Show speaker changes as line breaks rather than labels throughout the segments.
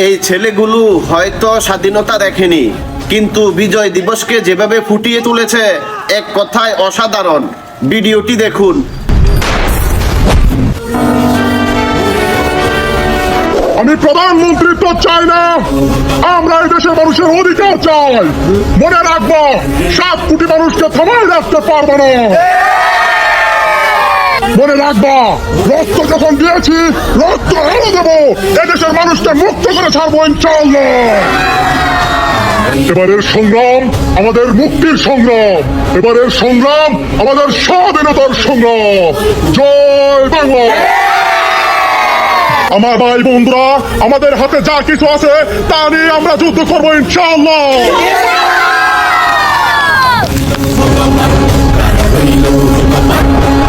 এই ছেলেগুলো হয়তো স্বাধীনতা দেখেনি, কিন্তু বিজয় দিবসকে যেভাবে ফুটিয়ে তুলেছে এক কথায় অসাধারণ। ভিডিওটি দেখুন।
আমি প্রধানমন্ত্রী তো চাই না, আমরা এই দেশের মানুষের অধিকার চাই। মনে রাখবো, 7 কোটি মানুষকে থামায় রাখতে পারবো না। মনে রাখবা, রক্ত যখন দিয়েছি রক্ত এনে দেবো, এদেশের মানুষকে মুক্ত করে ছাড়বো ইনশাআল্লাহ। এবারের সংগ্রাম আমাদের মুক্তির সংগ্রাম, এবারের সংগ্রাম আমাদের স্বাধীনতার সংগ্রাম। জয় বাংলা। আমার ভাই বন্ধুরা, আমাদের হাতে যা কিছু আছে তা নিয়ে আমরা যুদ্ধ করবো ইনশাআল্লাহ।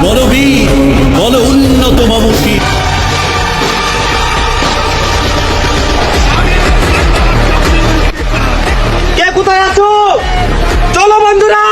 বলো বীর, বলো উন্নত মামুষী।
কে কোথায় আছো? চলো বন্ধুরা।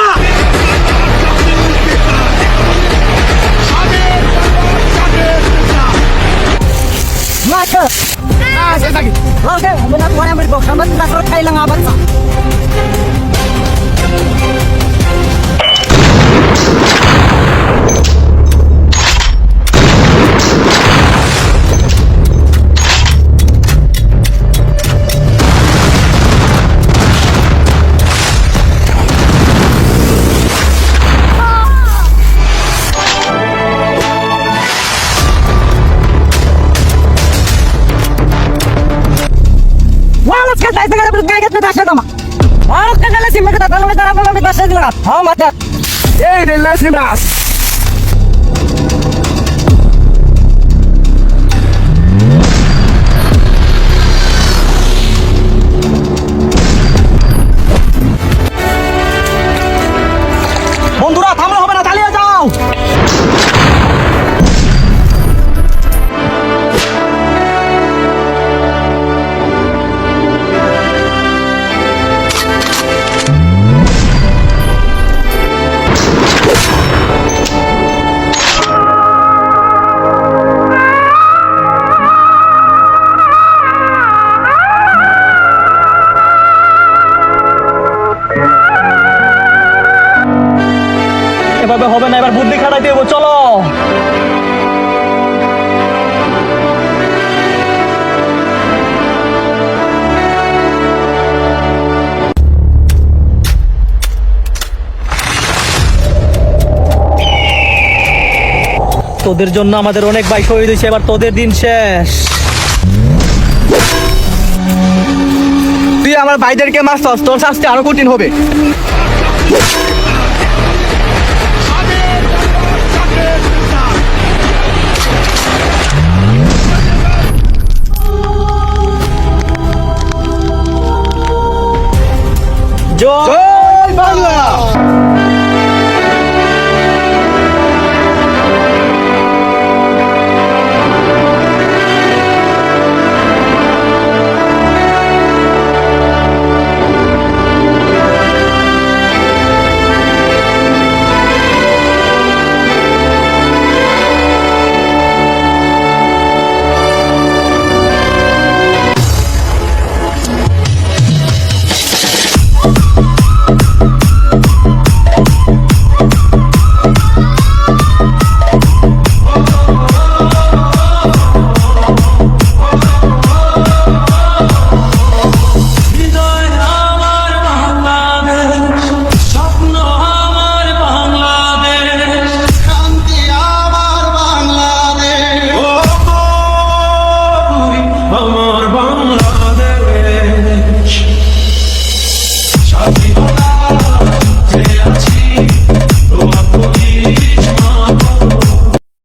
বন্ধুরা থামলে হবে না, চালিয়ে যাও। এভাবে হবে না, এবার বুদ্ধি খাটাইতে হবে। চলো। তোদের জন্য আমাদের অনেক ভাই শহীদ হয়েছে, এবার তোদের দিন শেষ। তুই আমার ভাইদেরকে মারছস, তোর শাস্তি আরো কঠিন হবে। জয়